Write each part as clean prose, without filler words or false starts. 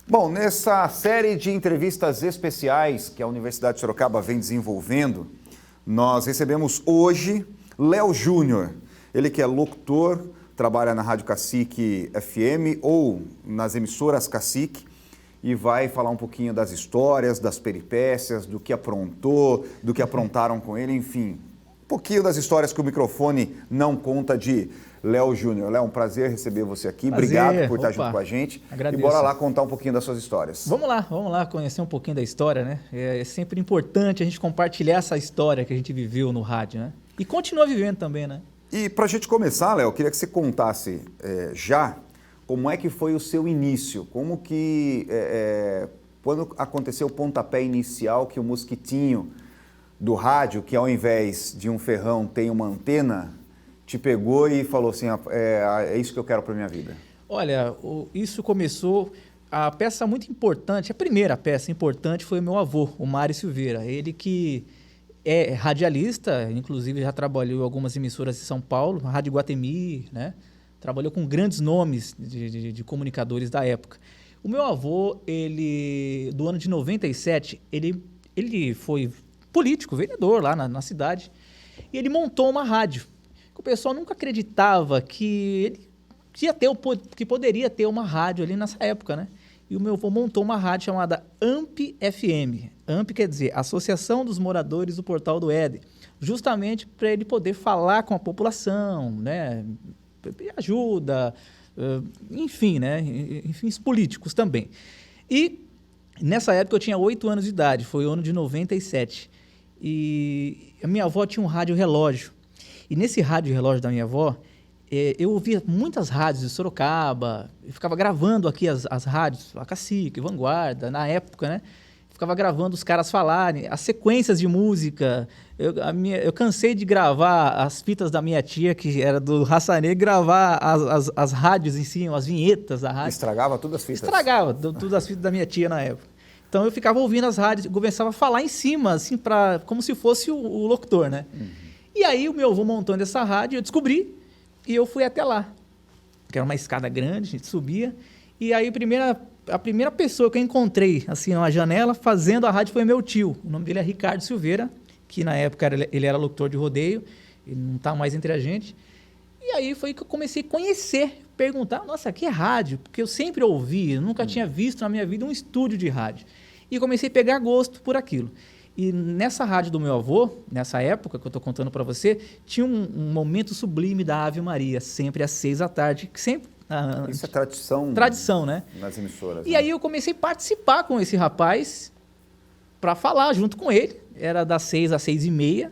Bom, nessa série de entrevistas especiais que a Universidade de Sorocaba vem desenvolvendo, nós recebemos hoje Léo Júnior. Ele que é locutor, trabalha na Rádio Cacique FM ou nas emissoras Cacique e vai falar um pouquinho das histórias, das peripécias, do que aprontou, do que aprontaram com ele, enfim, um pouquinho das histórias que o microfone não conta de Léo Júnior. Léo, um prazer receber você aqui. Prazer. Obrigado por estar junto com a gente. Agradeço. E bora lá contar um pouquinho das suas histórias. Vamos lá conhecer um pouquinho da história, né? É sempre importante a gente compartilhar essa história que a gente viveu no rádio, né? E continua vivendo também, né? E para a gente começar, Léo, eu queria que você contasse já como é que foi o seu início, como que, quando aconteceu o pontapé inicial que o mosquitinho do rádio, que ao invés de um ferrão tem uma antena, te pegou e falou assim, é isso que eu quero para minha vida. Olha, isso começou, a peça muito importante, a primeira peça importante foi o meu avô, o Mário Silveira. Ele que é radialista, inclusive já trabalhou em algumas emissoras de São Paulo, a Rádio Iguatemi, né? Trabalhou com grandes nomes de comunicadores da época. O meu avô, ele, do ano de 97, ele foi político, vereador lá na cidade, e ele montou uma rádio. O pessoal nunca acreditava que ele que poderia ter uma rádio ali nessa época, né? E o meu avô montou uma rádio chamada AMP FM. AMP quer dizer Associação dos Moradores do Portal do Éden, justamente para ele poder falar com a população, né? Ajuda, enfim, né? Enfim, os políticos também. E nessa época eu tinha 8 anos de idade, foi o ano de 97. E a minha avó tinha um rádio relógio. E nesse rádio relógio da minha avó, eu ouvia muitas rádios de Sorocaba, eu ficava gravando aqui as rádios, a Cacique, Vanguarda, na época, né? Ficava gravando os caras falarem, as sequências de música. Eu cansei de gravar as fitas da minha tia, que era do Raça Negra, gravar as rádios em si, as vinhetas da rádio. Estragava todas as fitas? Estragava todas as fitas da minha tia na época. Então eu ficava ouvindo as rádios, começava a falar em cima, assim, como se fosse o locutor, né? Uhum. E aí o meu avô montando essa rádio, eu descobri e eu fui até lá. Que era uma escada grande, a gente subia. E aí a primeira pessoa que eu encontrei, assim, numa janela, fazendo a rádio foi meu tio. O nome dele é Ricardo Silveira, que na época ele era locutor de rodeio, ele não está mais entre a gente. E aí foi que eu comecei a conhecer, perguntar, nossa, aqui é rádio? Porque eu sempre ouvi, eu nunca tinha visto na minha vida um estúdio de rádio. E comecei a pegar gosto por aquilo. E nessa rádio do meu avô, nessa época que eu estou contando para você, tinha um momento sublime da Ave Maria, sempre às 6 da tarde. Sempre, isso é tradição. Tradição, né? Nas emissoras. E aí eu comecei a participar com esse rapaz para falar junto com ele. Era das 6 às 6h30.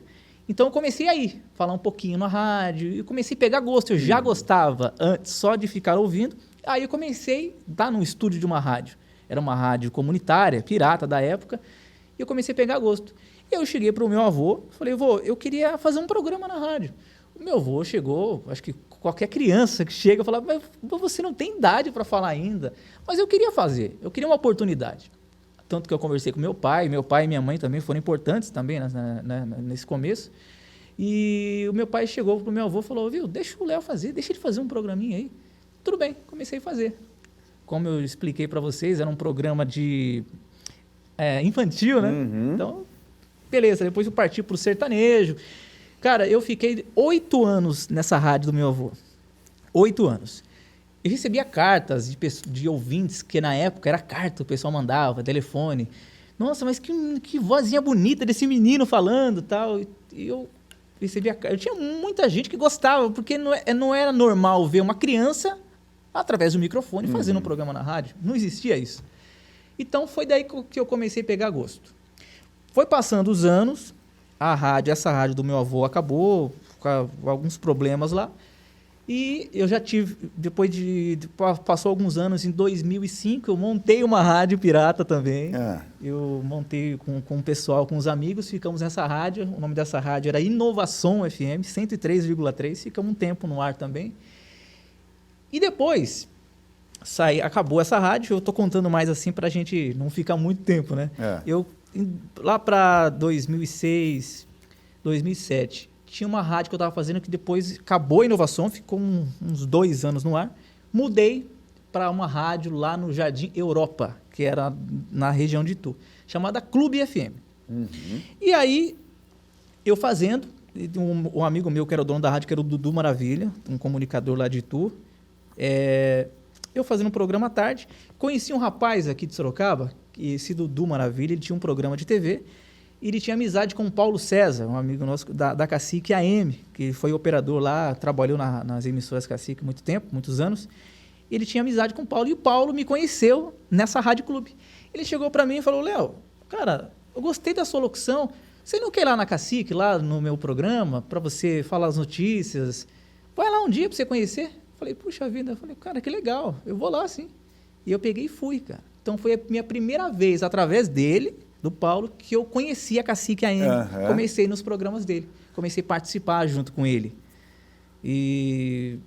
Então eu comecei a ir, falar um pouquinho na rádio. E comecei a pegar gosto. Eu já gostava antes só de ficar ouvindo. Aí eu comecei a estar num estúdio de uma rádio. Era uma rádio comunitária, pirata da época. E eu comecei a pegar gosto. Eu cheguei para o meu avô, falei, vô, eu queria fazer um programa na rádio. O meu avô chegou, acho que qualquer criança que chega, fala, mas você não tem idade para falar ainda. Mas eu queria fazer, eu queria uma oportunidade. Tanto que eu conversei com meu pai e minha mãe também foram importantes também nesse começo. E o meu pai chegou para o meu avô e falou, viu, deixa o Léo fazer, deixa ele fazer um programinha aí. Tudo bem, comecei a fazer. Como eu expliquei para vocês, era um programa de... infantil, né? Uhum. Então, beleza. Depois eu parti pro sertanejo. Cara, eu fiquei 8 anos nessa rádio do meu avô. 8 anos. Eu recebia cartas de ouvintes, que na época era carta, o pessoal mandava, telefone. Nossa, mas que vozinha bonita desse menino falando, tal. E eu recebia carta. Eu tinha muita gente que gostava, porque não era normal ver uma criança através do microfone fazendo um programa na rádio. Não existia isso. Então, foi daí que eu comecei a pegar gosto. Foi passando os anos, essa rádio do meu avô acabou, com alguns problemas lá, E eu já tive, passou alguns anos, em 2005, eu montei uma rádio pirata também. Eu montei com o pessoal, com os amigos, ficamos nessa rádio. O nome dessa rádio era Inovação FM, 103,3. Ficamos um tempo no ar também. E depois, acabou essa rádio. Eu estou contando mais assim para a gente não ficar muito tempo, né? Lá para 2006, 2007, tinha uma rádio que eu estava fazendo que depois acabou a Inovação, ficou uns 2 anos no ar. Mudei para uma rádio lá no Jardim Europa, que era na região de Itu, chamada Clube FM. E aí, eu fazendo, um amigo meu que era o dono da rádio, que era o Dudu Maravilha, um comunicador lá de Itu, eu fazendo um programa à tarde, conheci um rapaz aqui de Sorocaba, esse Dudu Maravilha, ele tinha um programa de TV, e ele tinha amizade com o Paulo César, um amigo nosso da Cacique AM, que foi operador lá, trabalhou nas emissoras Cacique muito tempo, muitos anos. Ele tinha amizade com o Paulo, e o Paulo me conheceu nessa Rádio Clube. Ele chegou para mim e falou: Léo, cara, eu gostei da sua locução, você não quer ir lá na Cacique, lá no meu programa, para você falar as notícias? Vai lá um dia para você conhecer. Falei, puxa vida, cara, que legal, eu vou lá sim. E eu peguei e fui, cara. Então foi a minha primeira vez, através dele, do Paulo, que eu conheci a Cacique AM. Comecei nos programas dele, comecei a participar junto com ele. E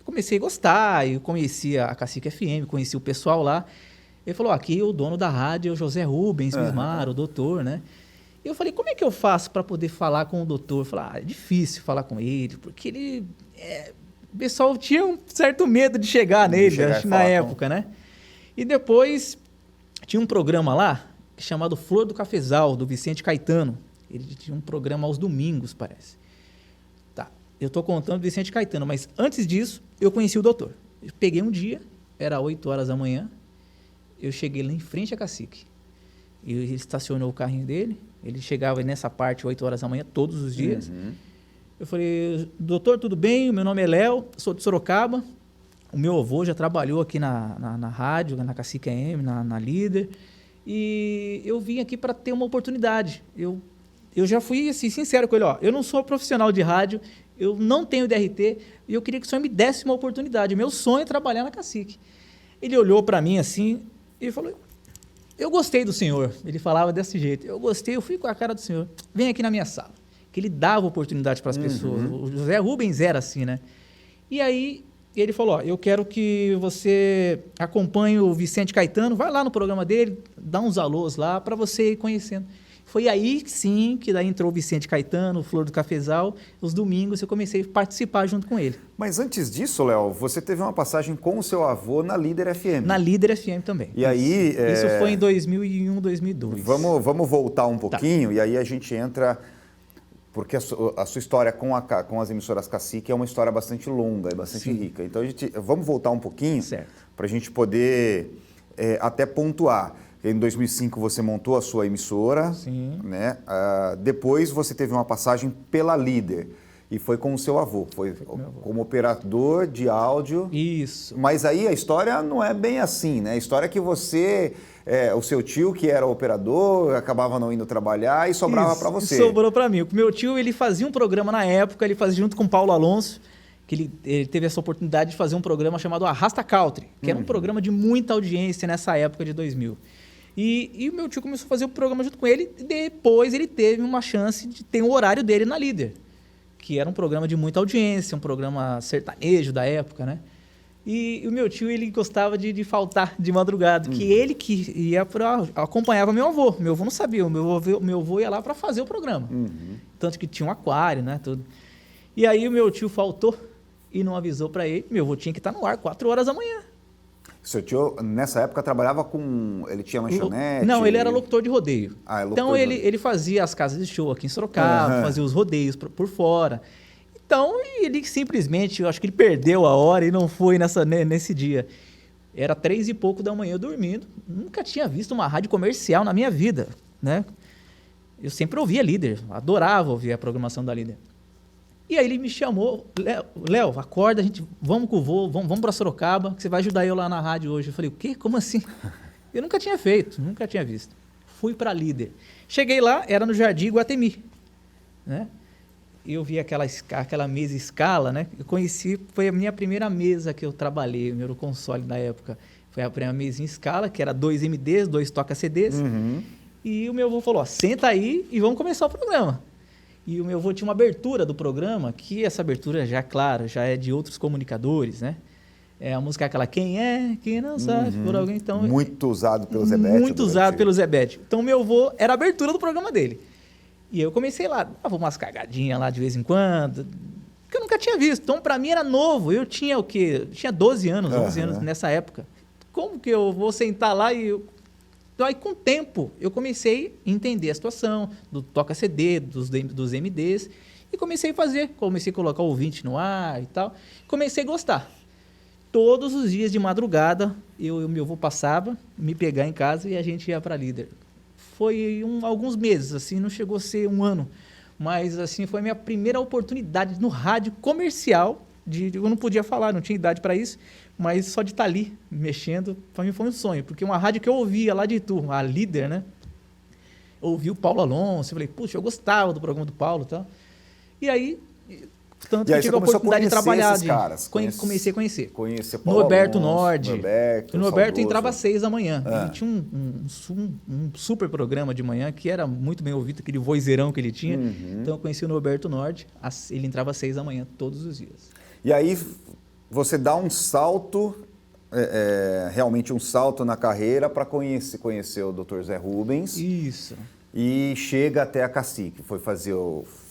comecei a gostar, eu conheci a Cacique FM, conheci o pessoal lá. Ele falou, aqui o dono da rádio é o José Rubens Mismar, o doutor, né? E eu falei, como é que eu faço para poder falar com o doutor? Eu falei, é difícil falar com ele, porque ele... O pessoal tinha um certo medo de chegar nele, acho, na época, né? E depois tinha um programa lá, chamado Flor do Cafezal, do Vicente Caetano. Ele tinha um programa aos domingos, parece. Tá, eu estou contando do Vicente Caetano, mas antes disso, eu conheci o doutor. Eu peguei um dia, era 8 horas da manhã, eu cheguei lá em frente à Cacique. Ele estacionou o carrinho dele, ele chegava nessa parte 8 horas da manhã, todos os dias. Eu falei, doutor, tudo bem? Meu nome é Léo, sou de Sorocaba. O meu avô já trabalhou aqui na rádio, na Cacique AM, na Líder. E eu vim aqui para ter uma oportunidade. Eu já fui assim, sincero com ele, eu não sou profissional de rádio, eu não tenho DRT, e eu queria que o senhor me desse uma oportunidade. Meu sonho é trabalhar na Cacique. Ele olhou para mim assim e falou, eu gostei do senhor. Ele falava desse jeito, eu gostei, eu fui com a cara do senhor. Vem aqui na minha sala. Que ele dava oportunidade para as pessoas. O José Rubens era assim, né? E aí ele falou, eu quero que você acompanhe o Vicente Caetano, vai lá no programa dele, dá uns alôs lá para você ir conhecendo. Foi aí, sim, que daí entrou o Vicente Caetano, o Flor do Cafezal. Os domingos eu comecei a participar junto com ele. Mas antes disso, Léo, você teve uma passagem com o seu avô na Líder FM. Na Líder FM também. E aí... Isso foi em 2001, 2002. Vamos voltar um pouquinho, e aí a gente entra... Porque a sua história com as emissoras Cacique é uma história bastante longa e bastante rica. Então, vamos voltar um pouquinho para a gente poder até pontuar. Em 2005 você montou a sua emissora, né? Depois você teve uma passagem pela Líder e foi com o seu avô, foi como operador de áudio. Isso. Mas aí a história não é bem assim, né? A história é que você... o seu tio, que era o operador, acabava não indo trabalhar e sobrava para você. Sobrou para mim. O meu tio, ele fazia um programa na época, ele fazia junto com o Paulo Alonso, que ele teve essa oportunidade de fazer um programa chamado Arrasta Country, que era um programa de muita audiência nessa época de 2000. E o meu tio começou a fazer o programa junto com ele, e depois ele teve uma chance de ter um horário dele na Líder, que era um programa de muita audiência, um programa sertanejo da época, né? E o meu tio, ele gostava de faltar de madrugada, que ele que ia acompanhava meu avô. Meu avô não sabia, meu avô ia lá para fazer o programa. Tanto que tinha um aquário, né, tudo. E aí o meu tio faltou e não avisou para ele. Meu avô tinha que estar no ar 4 horas da manhã. Seu tio, nessa época, trabalhava com... Ele tinha lanchonete? Não, ele era locutor de rodeio. Então, ele fazia as casas de show aqui em Sorocaba, fazia os rodeios por fora. Então, ele simplesmente, eu acho que ele perdeu a hora e não foi nesse dia. Era 3 e pouco da manhã dormindo. Nunca tinha visto uma rádio comercial na minha vida, né? Eu sempre ouvia Líder, adorava ouvir a programação da Líder. E aí ele me chamou, Léo, acorda, vamos com o vô, vamos para Sorocaba, que você vai ajudar eu lá na rádio hoje. Eu falei, o quê? Como assim? Eu nunca tinha feito, nunca tinha visto. Fui para Líder. Cheguei lá, era no Jardim Iguatemi, né? eu vi aquela mesa escala, né? Eu conheci, foi a minha primeira mesa que eu trabalhei, o meu console na época. Foi a primeira mesa em escala, que era 2 MDs, 2 toca-CDs. E o meu avô falou, ó, senta aí e vamos começar o programa. E o meu avô tinha uma abertura do programa, que essa abertura já, claro, já é de outros comunicadores, né? A música é aquela, quem não sabe, por alguém, então... Muito usado pelo Zebete. Muito usado pelo Zebete. Então, meu avô era a abertura do programa dele. E eu comecei lá, dava umas cagadinhas lá de vez em quando, que eu nunca tinha visto. Então, para mim era novo. Eu tinha o quê? Eu tinha 12 anos, 11 anos nessa época. Como que eu vou sentar lá e... Então, aí, com o tempo, eu comecei a entender a situação do toca-CD, dos MDs, e comecei a fazer. Comecei a colocar o ouvinte no ar e tal. Comecei a gostar. Todos os dias de madrugada, meu avô passava, me pegar em casa e a gente ia para Líder. Foi alguns meses, assim, não chegou a ser um ano. Mas, assim, foi a minha primeira oportunidade no rádio comercial. Eu não podia falar, não tinha idade para isso, mas só de estar ali, mexendo, para mim foi um sonho. Porque uma rádio que eu ouvia lá de Itu, a Líder, né? Eu ouvi o Paulo Alonso, eu falei, puxa, eu gostava do programa do Paulo e tal. E aí, tanto que eu tive a oportunidade de trabalhar. Comecei a conhecer. Conhecer Paulo Norberto Alonso, Norte. O Norberto entrava às 6 da manhã. Ele tinha um super programa de manhã que era muito bem ouvido, aquele vozeirão que ele tinha. Então eu conheci o Norberto Norte, ele entrava às 6 da manhã todos os dias. E aí você dá um salto, realmente um salto na carreira para conhecer o Dr. Zé Rubens. Isso. E chega até a Cacique, foi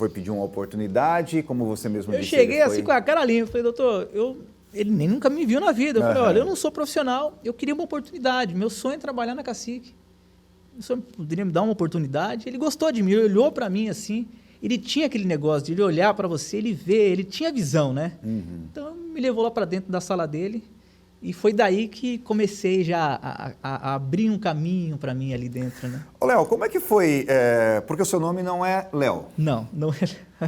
pedir uma oportunidade, como você mesmo disse. Eu cheguei assim com a cara limpa, falei, doutor, ele nem nunca me viu na vida. Eu falei, olha, eu não sou profissional, eu queria uma oportunidade, meu sonho é trabalhar na Cacique. O senhor poderia me dar uma oportunidade? Ele gostou de mim, ele olhou para mim assim, ele tinha aquele negócio de ele olhar para você, ele ver, ele tinha visão, né? Então, me levou lá para dentro da sala dele. E foi daí que comecei já a abrir um caminho para mim ali dentro, né? Ô, Léo, como é que foi? Porque o seu nome não é Léo. Não é.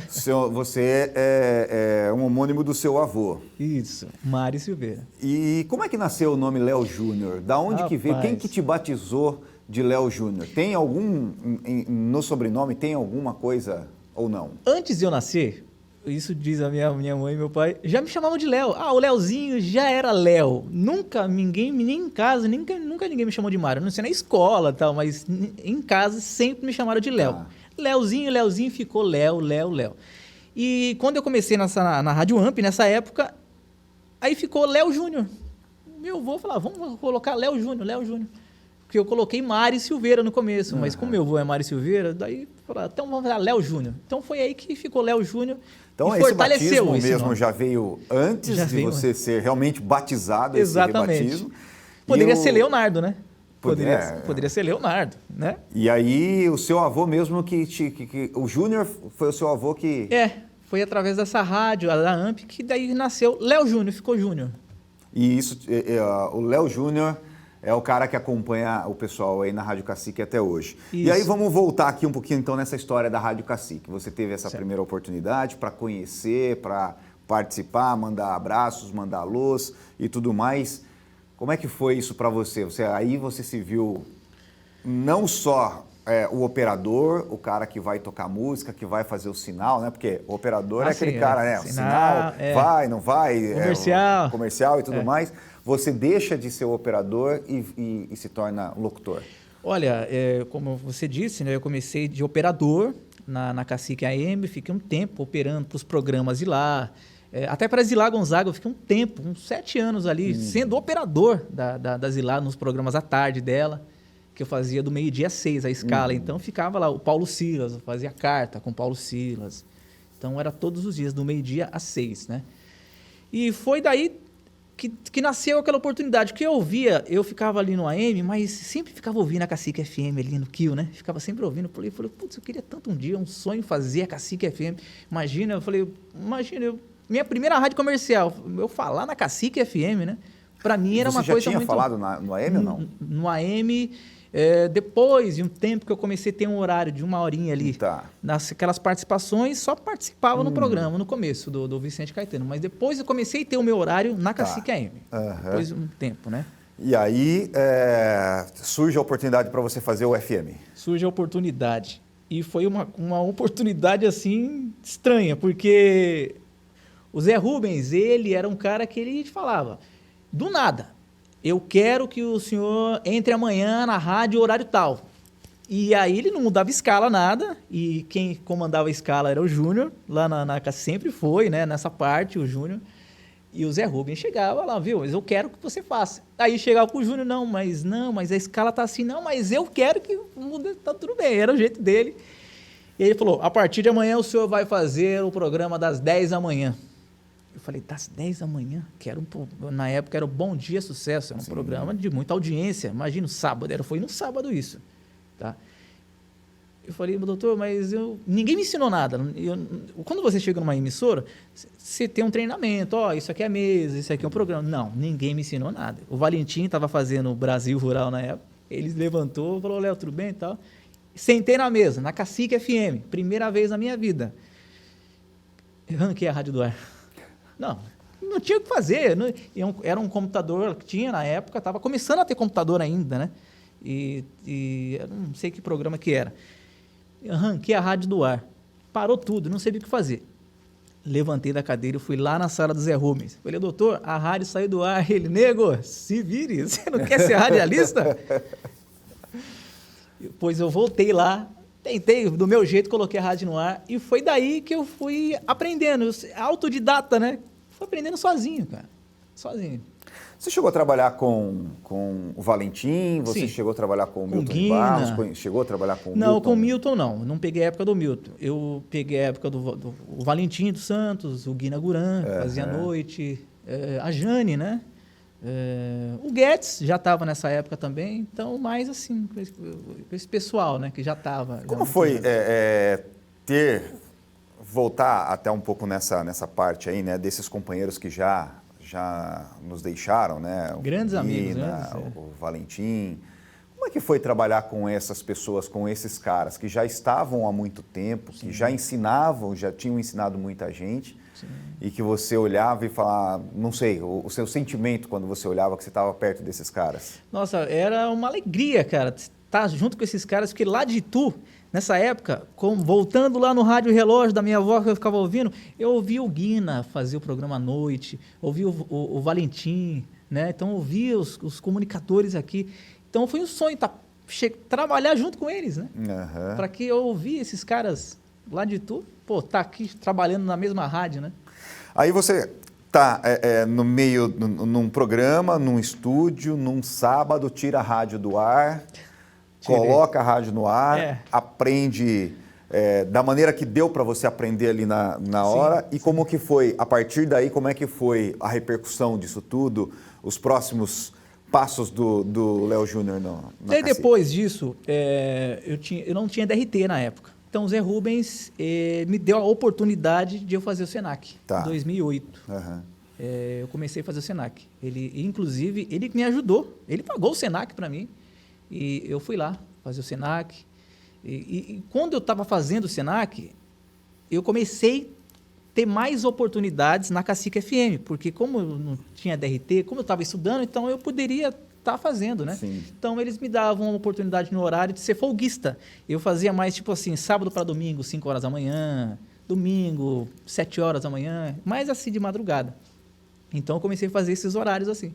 Você é um homônimo do seu avô. Isso, Mário Silveira. E como é que nasceu o nome Léo Júnior? Da onde que veio? Quem que te batizou de Léo Júnior? Tem no sobrenome, tem alguma coisa ou não? Antes de eu nascer... Isso diz a minha mãe e meu pai, já me chamavam de Léo. O Léozinho já era Léo. Nunca ninguém, nem em casa, nunca ninguém me chamou de Mário. Não sei na escola e tal, mas em casa sempre me chamaram de Léo. Léozinho ficou Léo. E quando eu comecei na Rádio Amp, nessa época, aí ficou Léo Júnior. Meu avô falava, vamos colocar Léo Júnior. Porque eu coloquei Mário Silveira no começo, mas como meu avô é Mário Silveira, daí falaram, então vamos falar Léo Júnior. Então foi aí que ficou Léo Júnior. Então, esse batismo mesmo já veio antes de você ser realmente batizado. Exatamente. Esse batismo. Poderia ser Leonardo, né? Poderia ser Leonardo, né? E aí, o seu avô mesmo o Júnior foi o seu avô que... Foi através dessa rádio, da AMP, que daí nasceu Léo Júnior, ficou Júnior. E isso, o Léo Júnior... É o cara que acompanha o pessoal aí na Rádio Cacique até hoje. Isso. E aí vamos voltar aqui um pouquinho então nessa história da Rádio Cacique. Você teve essa primeira oportunidade para conhecer, para participar, mandar abraços, mandar alôs e tudo mais. Como é que foi isso para você? Aí você se viu não só o operador, o cara que vai tocar música, que vai fazer o sinal, né? Porque o operador é aquele cara, né? O sinal, vai, não vai, comercial e tudo mais. Você deixa de ser o operador e se torna locutor? Olha, como você disse, né, eu comecei de operador na Cacique AM, fiquei um tempo operando para os programas de lá, até para a Zilá Gonzaga, eu fiquei um tempo, uns 7 anos ali, sendo operador da Zilá nos programas à tarde dela, que eu fazia do meio-dia às 6, a escala. Então ficava lá o Paulo Silas, eu fazia carta com o Paulo Silas. Então era todos os dias, do meio-dia às 6, né? E foi daí que nasceu aquela oportunidade, que eu ficava ali no AM, mas sempre ficava ouvindo a Cacique FM ali no Kio, né? Ficava sempre ouvindo, falei, putz, eu queria tanto um dia, um sonho fazer a Cacique FM. Imagina, minha primeira rádio comercial, eu falar na Cacique FM, né? Para mim era uma coisa muito... Você já tinha falado no AM ou não? No AM... depois de um tempo que eu comecei a ter um horário de 1 horinha ali, aquelas participações, só participava no programa, no começo do Vicente Caetano. Mas depois eu comecei a ter o meu horário na Cacique AM. Depois de um tempo, né? E aí surge a oportunidade para você fazer o FM. Surge a oportunidade. E foi uma oportunidade, assim, estranha, porque o Zé Rubens, ele era um cara que ele falava, do nada, eu quero que o senhor entre amanhã na rádio horário tal. E aí ele não mudava escala nada, e quem comandava a escala era o Júnior, lá na sempre foi, né, nessa parte, o Júnior. E o Zé Rubens chegava lá, viu, mas eu quero que você faça. Aí chegava com o Júnior, não, mas a escala tá assim, não, mas eu quero que mude, tá tudo bem, era o jeito dele. E ele falou, a partir de amanhã o senhor vai fazer o programa das 10 da manhã. Eu falei, das 10 da manhã? Na época era o Bom Dia Sucesso, era um programa de muita audiência, imagina, sábado, foi no sábado isso, tá? Eu falei, doutor, mas ninguém me ensinou nada. Quando você chega numa emissora, você tem um treinamento. Isso aqui é a mesa, isso aqui é um programa. Não, ninguém me ensinou nada. O Valentim estava fazendo o Brasil Rural na época. Ele levantou, falou, Léo, tudo bem e tal. Sentei na mesa, na Cacique FM. Primeira vez na minha vida. Eu ranquei a rádio do ar. Não tinha o que fazer. Era um computador que tinha na época. Estava começando a ter computador ainda, né? E eu não sei que programa que era. Eu arranquei a rádio do ar. Parou tudo, não sabia o que fazer. Levantei da cadeira e fui lá na sala do Zé Rubens. Falei, doutor, a rádio saiu do ar. Ele, nego, se vire, você não quer ser radialista? Pois eu voltei lá, tentei, do meu jeito, coloquei a rádio no ar. E foi daí que eu fui aprendendo. Autodidata, né? Fui aprendendo sozinho, cara. Sozinho. Você chegou a trabalhar com o Valentim? Você Sim. Chegou a trabalhar com o Milton Guina. Barros? Chegou a trabalhar com o Milton? Não, com o Milton não. Não peguei a época do Milton. Eu peguei a época do Valentim dos Santos, o Guina Guran, que fazia noite, a Jane, né? O Guedes já estava nessa época também. Então, mais assim, com esse pessoal, né? Que já estava. Como foi voltar até um pouco nessa parte aí, né? Desses companheiros que já nos deixaram, né? Grandes amigos, né? O Valentim. Como é que foi trabalhar com essas pessoas, com esses caras que já estavam há muito tempo, que já ensinavam, já tinham ensinado muita gente, e que você olhava e falava, não sei, o seu sentimento quando você olhava que você estava perto desses caras? Nossa, era uma alegria, cara, estar junto com esses caras, porque lá de Itu, nessa época, voltando lá no rádio relógio da minha avó que eu ficava ouvindo, eu ouvia o Guina fazer o programa à noite, ouvia o Valentim, né? Então ouvia os comunicadores aqui. Então foi um sonho trabalhar junto com eles, né? Para que eu ouvisse esses caras lá de Itu, tá aqui trabalhando na mesma rádio, né? Aí você tá no meio, num programa, num estúdio, num sábado, tira a rádio do ar... Coloca a rádio no ar, aprende da maneira que deu para você aprender ali na hora. E como que foi, a partir daí, como é que foi a repercussão disso tudo, os próximos passos do Léo Júnior na Cacique? Depois disso, eu não tinha DRT na época. Então o Zé Rubens me deu a oportunidade de eu fazer o Senac, em 2008. Eu comecei a fazer o Senac. Inclusive, ele me ajudou, ele pagou o Senac para mim. E eu fui lá fazer o Senac. E quando eu estava fazendo o Senac, eu comecei a ter mais oportunidades na Cacique FM, porque como eu não tinha DRT, como eu estava estudando, então eu poderia estar fazendo, né? Sim. Então eles me davam uma oportunidade no horário de ser folguista. Eu fazia mais tipo assim, sábado para domingo, 5 horas da manhã, domingo, 7 horas da manhã, mais assim de madrugada. Então eu comecei a fazer esses horários assim.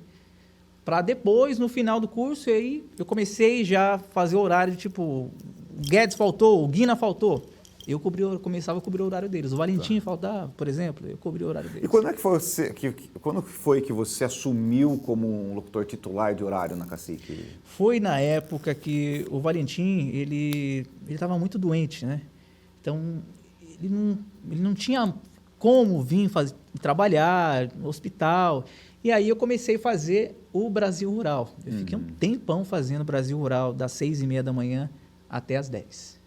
Para depois, no final do curso, aí eu comecei já a fazer o horário, tipo, o Guedes faltou, o Guina faltou. Eu começava a cobrir o horário deles. O Valentim faltava, por exemplo, eu cobria o horário deles. E quando é que foi que você assumiu como um locutor titular de horário na Cacique? Foi na época que o Valentim, ele estava muito doente, né? Então, ele não tinha como vir trabalhar no hospital. E aí eu comecei a fazer o Brasil Rural. Eu fiquei um tempão fazendo o Brasil Rural, das 6h30 da manhã até as 10.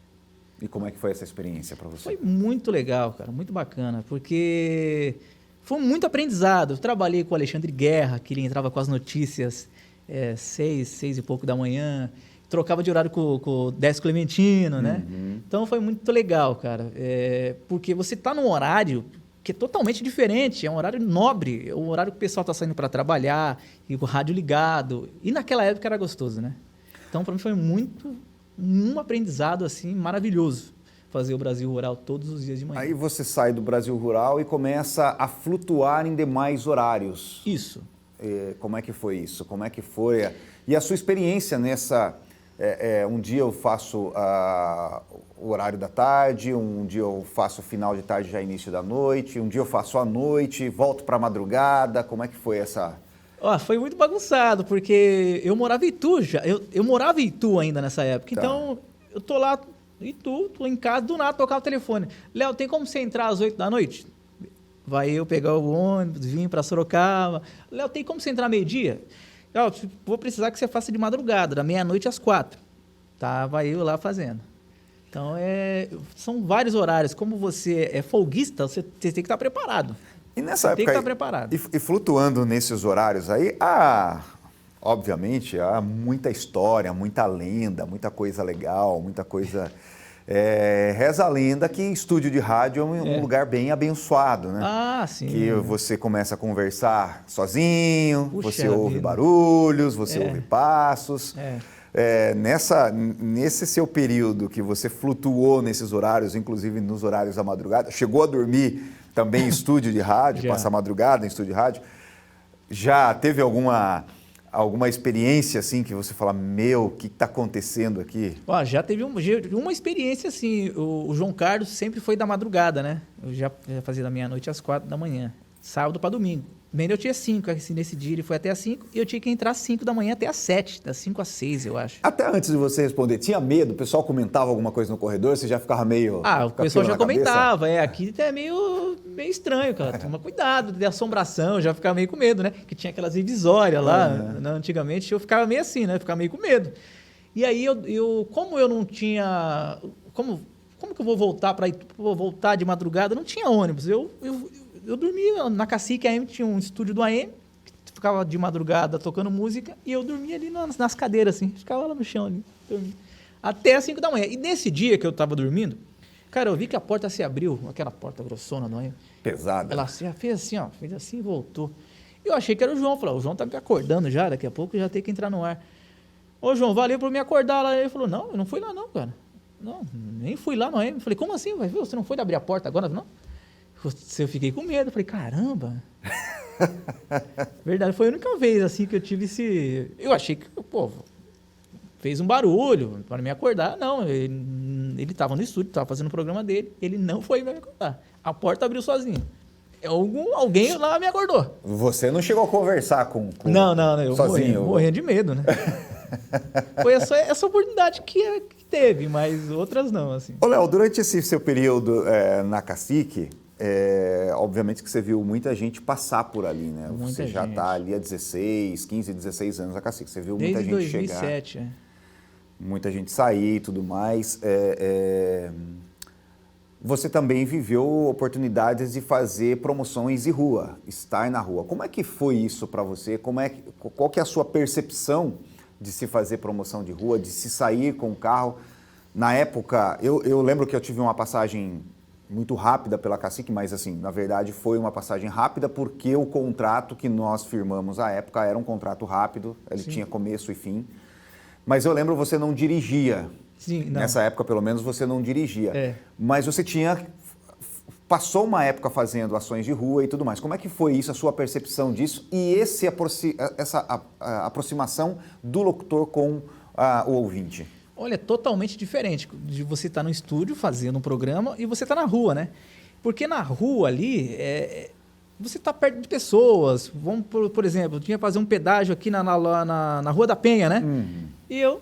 E como é que foi essa experiência para você? Foi muito legal, cara, muito bacana, porque foi muito aprendizado. Eu trabalhei com o Alexandre Guerra, que ele entrava com as notícias 6 e pouco da manhã, trocava de horário com o Décio Clementino, né? Então foi muito legal, cara, porque você está num horário que é totalmente diferente, é um horário nobre, é um horário que o pessoal está saindo para trabalhar, e o rádio ligado. E naquela época era gostoso, né? Então, para mim foi muito um aprendizado assim maravilhoso. Fazer o Brasil Rural todos os dias de manhã. Aí você sai do Brasil Rural e começa a flutuar em demais horários. Isso. Como é que foi isso? Como é que foi? E a sua experiência nessa... um dia eu faço o horário da tarde, um dia eu faço final de tarde, já início da noite, um dia eu faço à noite, volto para a madrugada. Como é que foi essa... Foi muito bagunçado, porque eu morava em Itu já. Eu morava em Itu ainda nessa época. Tá. Então, eu tô lá em Itu, tô em casa, do nada tocava o telefone. Léo, tem como você entrar às 8 da noite? Vai eu pegar o ônibus, vim para Sorocaba. Léo, tem como você entrar meio-dia? Vou precisar que você faça de madrugada, da meia-noite às 4. Tá, vai eu lá fazendo. Então, são vários horários. Como você é folguista, você tem que estar preparado. E nessa época, tem que estar preparado. E flutuando nesses horários aí, obviamente, há muita história, muita lenda, muita coisa legal, muita coisa... reza a lenda que estúdio de rádio é um lugar bem abençoado, né? Sim. Que você começa a conversar sozinho, Puxa você ouve vida. barulhos, você ouve passos. É. Nesse seu período que você flutuou nesses horários, inclusive nos horários da madrugada, chegou a dormir também em estúdio de rádio, passar madrugada em estúdio de rádio, já teve alguma experiência assim que você fala, meu, o que está acontecendo aqui? Já teve uma experiência assim, o João Carlos sempre foi da madrugada, né? Eu já fazia da meia-noite às 4 da manhã, sábado para domingo. Bem, eu tinha 5, assim, nesse dia ele foi até às 5 e eu tinha que entrar às 5 da manhã até às 7, das 5 às 6, eu acho. Até antes de você responder, tinha medo? O pessoal comentava alguma coisa no corredor, você já ficava meio... O pessoal já comentava, aqui é meio estranho, cara, toma cuidado, de assombração, já ficava meio com medo, né? Que tinha aquelas divisórias lá, antigamente eu ficava meio assim, né? Ficava meio com medo. E aí, como eu não tinha... Como que eu vou voltar de madrugada? Não tinha ônibus, eu dormia na Cacique AM, tinha um estúdio do AM, que ficava de madrugada tocando música, e eu dormia ali nas cadeiras, assim, ficava lá no chão ali, dormia. Até às 5 da manhã. E nesse dia que eu tava dormindo, cara, eu vi que a porta se abriu, aquela porta grossona do AM. Pesada. Ela fez assim e voltou. Eu achei que era o João, falei, o João tá me acordando já, daqui a pouco já tem que entrar no ar. Ô, João, valeu por me acordar lá. Ele falou, não, eu não fui lá não, cara. Não, nem fui lá no AM. Falei, como assim? Você não foi abrir a porta agora, não? Eu fiquei com medo, falei, caramba. Verdade, foi a única vez assim que eu tive esse... Eu achei que, fez um barulho para me acordar. Não, ele estava no estúdio, estava fazendo o programa dele, ele não foi me acordar. A porta abriu sozinha. Alguém lá me acordou. Você não chegou a conversar com Não, eu sozinho? morria de medo, né? Foi essa oportunidade que teve, mas outras não, assim. Ô, Léo, durante esse seu período na Cacique, obviamente que você viu muita gente passar por ali, né? Você já está ali há 15, 16 anos na Cacique. Você viu muita gente 2007, chegar. Muita gente sair e tudo mais. Você também viveu oportunidades de fazer promoções de rua, estar na rua. Como é que foi isso para você? Qual que é a sua percepção de se fazer promoção de rua, de se sair com o carro? Na época, eu lembro que eu tive uma passagem muito rápida pela Cacique, mas assim, na verdade foi uma passagem rápida porque o contrato que nós firmamos à época era um contrato rápido, ele tinha começo e fim. Mas eu lembro você não dirigia. Sim, não. Nessa época, pelo menos, você não dirigia. Mas você passou uma época fazendo ações de rua e tudo mais. Como é que foi isso, a sua percepção disso e essa aproximação do locutor com o ouvinte? Olha, é totalmente diferente de você estar no estúdio fazendo um programa e você estar na rua, né? Porque na rua ali, você está perto de pessoas. Vamos, por exemplo, eu tinha que fazer um pedágio aqui na Rua da Penha, né? E eu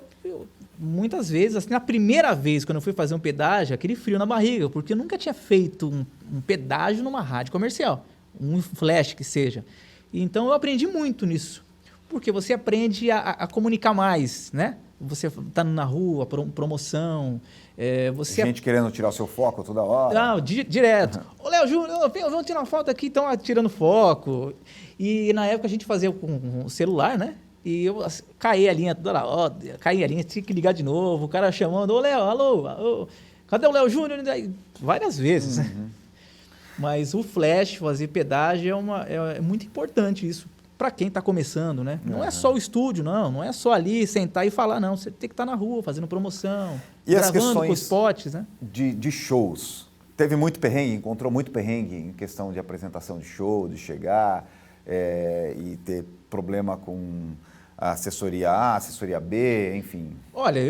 muitas vezes, assim, na primeira vez quando eu fui fazer um pedágio, aquele frio na barriga, porque eu nunca tinha feito um pedágio numa rádio comercial, um flash que seja. Então eu aprendi muito nisso, porque você aprende a comunicar mais, né? Você está na rua, promoção, Gente querendo tirar o seu foco toda hora. Não, direto. Ô, Léo Júnior, vamos tirar uma foto aqui, estão tirando foco. E na época a gente fazia com o celular, né? E eu caí a linha toda hora, caí a linha, tinha que ligar de novo, o cara chamando, ô Léo, alô, cadê o Léo Júnior? Várias vezes, né? Mas o flash, fazer pedágio, é muito importante isso. para quem está começando, né? Não é só o estúdio, não é só ali sentar e falar, não. Você tem que estar na rua, fazendo promoção, E as gravando com questões os potes, né? de shows? Teve muito perrengue, encontrou muito perrengue em questão de apresentação de show, de chegar e ter problema com a assessoria A, assessoria B, enfim. Olha,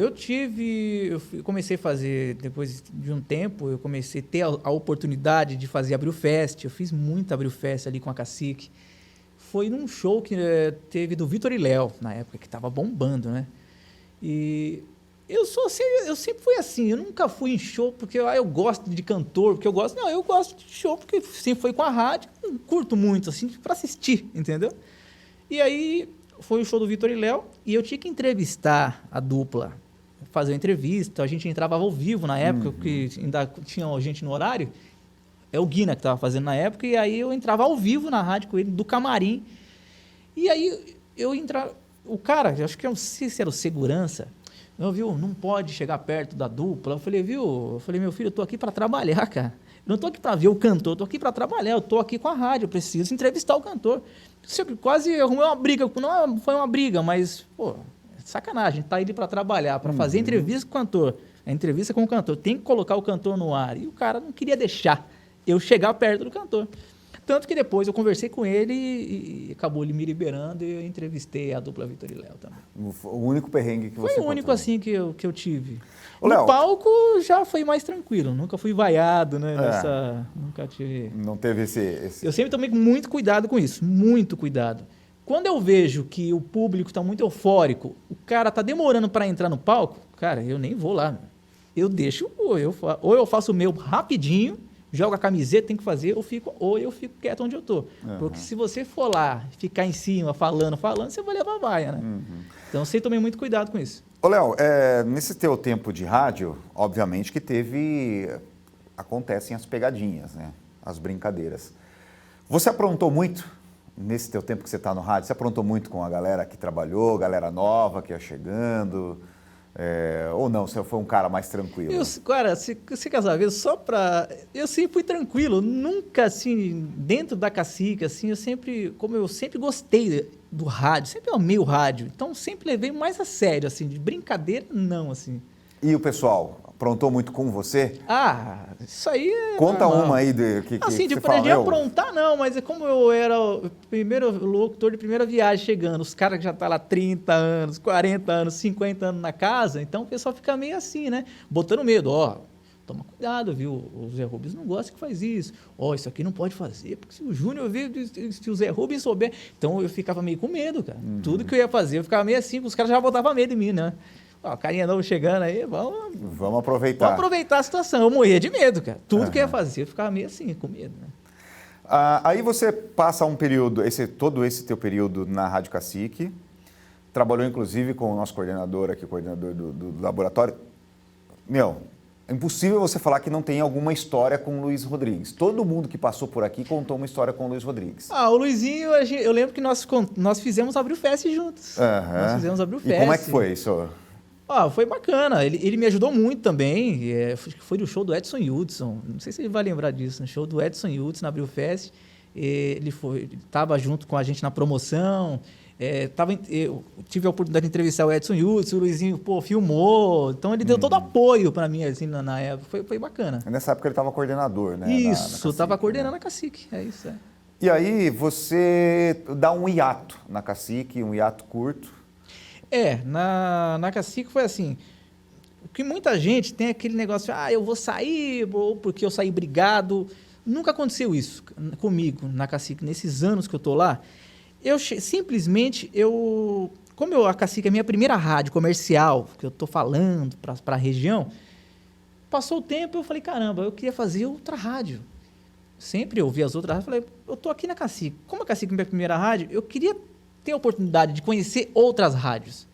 comecei a fazer, depois de um tempo, eu comecei a ter a oportunidade de fazer Abril Fest. Eu fiz muito Abril Fest ali com a Cacique. Foi num show que teve do Vitor e Léo, na época, que estava bombando, né? E eu sempre fui assim, eu nunca fui em show porque eu gosto de cantor, porque eu gosto. Não, eu gosto de show porque sempre foi com a rádio, não curto muito, assim, para assistir, entendeu? E aí foi o show do Vitor e Léo e eu tinha que entrevistar a dupla, fazer uma entrevista. A gente entrava ao vivo na época, que ainda tinha gente no horário. É o Guina que estava fazendo na época, e aí eu entrava ao vivo na rádio com ele, do camarim. E aí eu entrava. O cara, eu acho que eu não sei se era o segurança, não pode chegar perto da dupla. Eu falei, meu filho, eu tô aqui para trabalhar, cara. Eu não tô aqui para ver o cantor, eu tô aqui para trabalhar, eu tô aqui com a rádio, eu preciso entrevistar o cantor. Quase arrumei uma briga, não foi uma briga, mas, pô, sacanagem, tá ali para trabalhar, para fazer entrevista com o cantor. A entrevista com o cantor, tem que colocar o cantor no ar. E o cara não queria deixar eu chegar perto do cantor. Tanto que depois eu conversei com ele e acabou ele me liberando e eu entrevistei a dupla Vitor e Léo também. O único perrengue que você Foi o único encontrou. assim que eu tive. Ô, Léo, no palco já foi mais tranquilo, nunca fui vaiado, né? Nunca tive. Não teve esse... Eu sempre tomei muito cuidado com isso, muito cuidado. Quando eu vejo que o público está muito eufórico, o cara tá demorando para entrar no palco, cara, eu nem vou lá. Eu deixo, ou eu faço o meu rapidinho, jogo a camiseta, tem que fazer, ou eu fico quieto onde eu tô. Porque se você for lá, ficar em cima, falando, você vai levar a vaia, né? Então, eu sempre tomei muito cuidado com isso. Ô, Léo, nesse teu tempo de rádio, obviamente que acontecem as pegadinhas, né? As brincadeiras. Você aprontou muito nesse teu tempo que você está no rádio? Você aprontou muito com a galera que trabalhou, galera nova que ia chegando? Ou não, você foi um cara mais tranquilo? Cara, se quer saber, eu sempre fui tranquilo, nunca assim, dentro da Cacique, assim, eu sempre gostei do rádio, sempre amei o rádio, então sempre levei mais a sério, assim, de brincadeira, não, assim. E o pessoal aprontou muito com você? Isso aí é Conta normal. uma aí que Assim, você de aprontar não, mas é como eu era o primeiro locutor de primeira viagem chegando, os caras que já estão lá 30 anos, 40 anos, 50 anos na casa, então o pessoal fica meio assim, né? Botando medo, toma cuidado, viu? O Zé Rubens não gosta que faz isso. Isso aqui não pode fazer, porque se o Júnior ver, se o Zé Rubens souber... Então eu ficava meio com medo, cara. Tudo que eu ia fazer, eu ficava meio assim, os caras já botavam medo em mim, né? Carinha novo chegando aí, vamos aproveitar. Vamos aproveitar a situação. Eu morria de medo, cara. Tudo que eu ia fazer, eu ficava meio assim, com medo, né? Aí você passa um período, todo esse teu período na Rádio Cacique, trabalhou inclusive com o nosso coordenador aqui, o coordenador do laboratório. É impossível você falar que não tem alguma história com o Luiz Rodrigues. Todo mundo que passou por aqui contou uma história com o Luiz Rodrigues. O Luizinho, eu lembro que nós fizemos Abril Fest juntos. Nós fizemos Abril Fest. E como é que foi isso? Foi bacana. Ele me ajudou muito também. Foi do show do Edson Hudson. Não sei se ele vai lembrar disso. No show do Edson Hudson, na Abril Fest. Ele estava junto com a gente na promoção. Eu tive a oportunidade de entrevistar o Edson Hudson. O Luizinho, filmou. Então, ele deu todo apoio para mim assim, na época. Foi bacana. Nessa época, ele estava coordenador, né? Isso, estava coordenando a Cacique. É isso, E aí, você dá um hiato na Cacique, um hiato curto. Na Cacique foi assim, que muita gente tem aquele negócio, eu vou sair, ou porque eu saí brigado. Nunca aconteceu isso comigo na Cacique, nesses anos que eu tô lá. Como a Cacique é a minha primeira rádio comercial, que eu tô falando para a região, passou o tempo, eu falei, caramba, eu queria fazer outra rádio. Sempre ouvi as outras rádios, falei, eu tô aqui na Cacique. Como a Cacique é a minha primeira rádio, eu queria ter a oportunidade de conhecer outras rádios.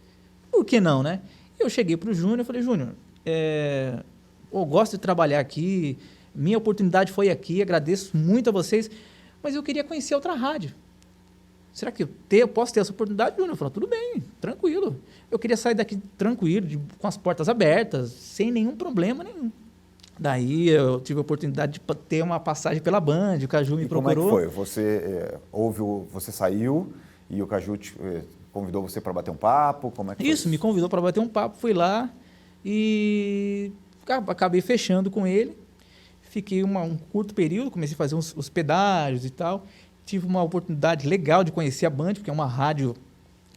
Por que não, né? Eu cheguei para o Júnior e falei, Júnior, eu gosto de trabalhar aqui, minha oportunidade foi aqui, agradeço muito a vocês, mas eu queria conhecer outra rádio. Será que eu posso ter essa oportunidade, Júnior? Eu falei, tudo bem, tranquilo. Eu queria sair daqui tranquilo, com as portas abertas, sem nenhum problema nenhum. Daí eu tive a oportunidade de ter uma passagem pela Band, o Caju me procurou. Como é que foi? Você saiu e o Caju convidou você para bater um papo? Como é que foi Isso, me convidou para bater um papo, fui lá e acabei fechando com ele. Fiquei um curto período, comecei a fazer os pedágios e tal. Tive uma oportunidade legal de conhecer a Band, porque é uma rádio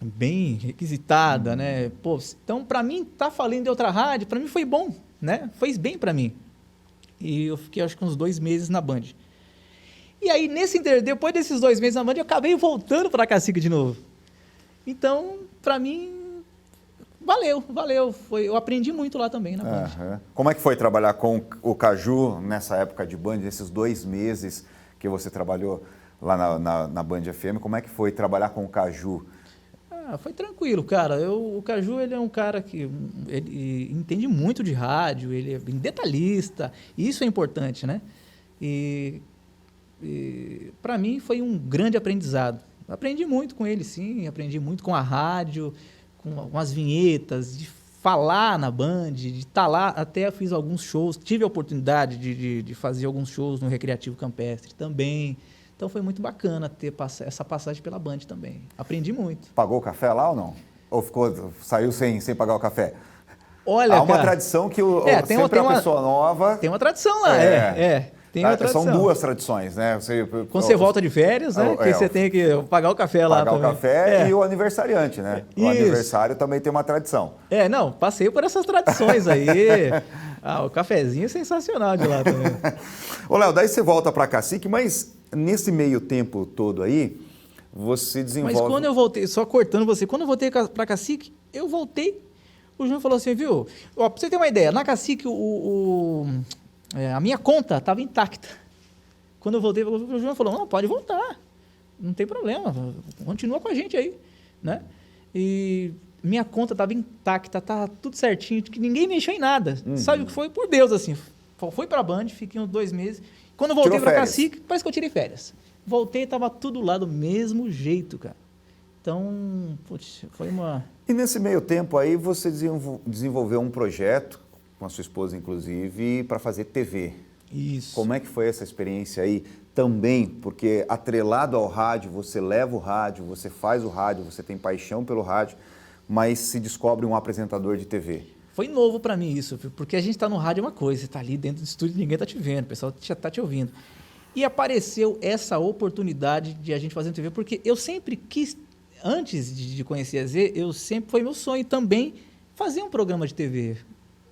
bem requisitada, né? Pô, então, para mim, tá falando de outra rádio, para mim foi bom, né? Fez bem para mim. E eu fiquei, acho que uns 2 meses na Band. E aí, depois desses 2 meses na Band, eu acabei voltando para a Cacique de novo. Então, para mim, valeu. Eu aprendi muito lá também na Band. Uhum. Como é que foi trabalhar com o Caju nessa época de Band, nesses 2 meses que você trabalhou lá na Band FM? Como é que foi trabalhar com o Caju? Foi tranquilo, cara. O Caju, ele é um cara que ele entende muito de rádio, ele é bem detalhista, e isso é importante, né? E para mim foi um grande aprendizado. Aprendi muito com ele, sim, aprendi muito com a rádio, com as vinhetas, de falar na Band, de estar lá. Até fiz alguns shows, tive a oportunidade de fazer alguns shows no Recreativo Campestre também. Então foi muito bacana ter essa passagem pela Band também. Aprendi muito. Pagou o café lá ou não? Ou saiu sem pagar o café? Olha, há uma cara, tradição que tem a pessoa nova... Tem uma tradição lá, tem uma tradição. São 2 tradições, né? Quando você volta de férias, né? Que você tem que pagar o café lá também. Pagar o café e o aniversariante, né? Isso. O aniversário também tem uma tradição. Não, passei por essas tradições aí. O cafezinho é sensacional de lá também. Ô, Léo, daí você volta para Cacique, mas nesse meio tempo todo aí, você desenvolve... Mas quando eu voltei, só cortando você, quando eu voltei para Cacique, eu voltei, o Júnior falou assim, viu? Ó, pra você ter uma ideia, na Cacique a minha conta estava intacta. Quando eu voltei, o Júnior falou, não, pode voltar, não tem problema, continua com a gente aí, né? E minha conta estava intacta, tá tudo certinho, que ninguém mexeu em nada. Sabe o que foi? Por Deus, assim. Fui para a Band, fiquei uns 2 meses. Quando eu voltei para Cacique, parece que eu tirei férias. Voltei, estava tudo lá do mesmo jeito, cara. Então, putz, foi uma... E nesse meio tempo aí, você desenvolveu um projeto, com a sua esposa, inclusive, para fazer TV. Isso. Como é que foi essa experiência aí também? Porque atrelado ao rádio, você leva o rádio, você faz o rádio, você tem paixão pelo rádio, mas se descobre um apresentador de TV. Foi novo para mim isso, porque a gente está no rádio é uma coisa, você está ali dentro do estúdio e ninguém está te vendo, o pessoal já está te ouvindo. E apareceu essa oportunidade de a gente fazer TV, porque eu sempre quis, antes de conhecer a Z, foi meu sonho também fazer um programa de TV.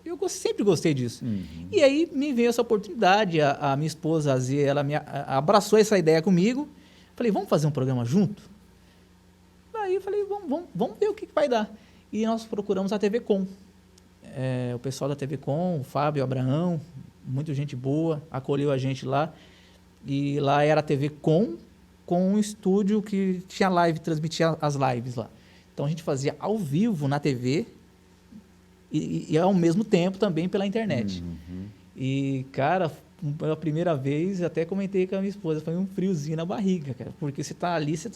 Eu sempre gostei disso. E aí me veio essa oportunidade, a minha esposa, a Z, ela abraçou essa ideia comigo. Falei, vamos fazer um programa junto? Aí eu falei, vamos ver o que vai dar. E nós procuramos a TV Com. O pessoal da TV Com, o Fábio, o Abraão, muita gente boa, acolheu a gente lá. E lá era a TV Com um estúdio que tinha live, transmitia as lives lá. Então a gente fazia ao vivo na TV e ao mesmo tempo também pela internet. E, cara, pela primeira vez, até comentei com a minha esposa, foi um friozinho na barriga, cara, porque você tá ali, você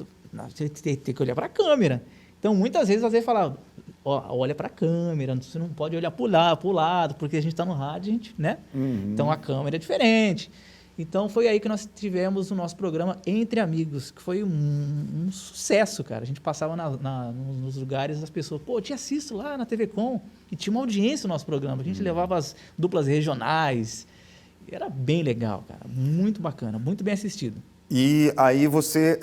tem que olhar para a câmera. Então, muitas vezes, às vezes, falava, olha para a câmera, você não pode olhar para o lado, porque a gente está no rádio, né? Então, a câmera é diferente. Então, foi aí que nós tivemos o nosso programa Entre Amigos, que foi um sucesso, cara. A gente passava nos lugares, as pessoas, pô, eu te assisto lá na TV Com, e tinha uma audiência no nosso programa. A gente levava as duplas regionais, era bem legal, cara, muito bacana, muito bem assistido. E aí você,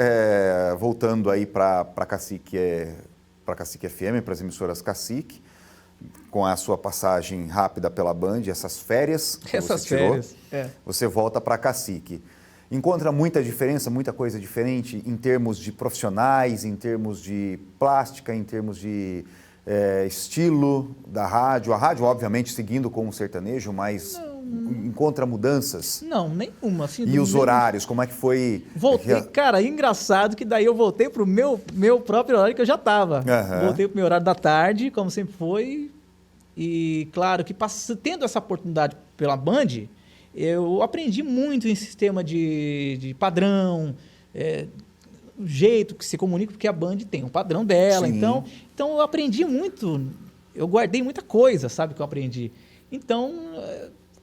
voltando aí para Cacique FM, para as emissoras Cacique, com a sua passagem rápida pela Band, essas férias que você tirou, você volta para Cacique. Encontra muita diferença, muita coisa diferente em termos de profissionais, em termos de plástica, em termos de estilo da rádio. A rádio, obviamente, seguindo com o sertanejo, mas encontra mudanças? Não, nenhuma. Assim, e os horários, como é que foi? Voltei, cara, engraçado que daí eu voltei pro meu próprio horário que eu já estava. Voltei pro meu horário da tarde, como sempre foi. E claro que tendo essa oportunidade pela Band, eu aprendi muito em sistema de padrão, o jeito que se comunica, porque a Band tem um padrão dela. Então eu aprendi muito, eu guardei muita coisa, sabe, que eu aprendi. Então,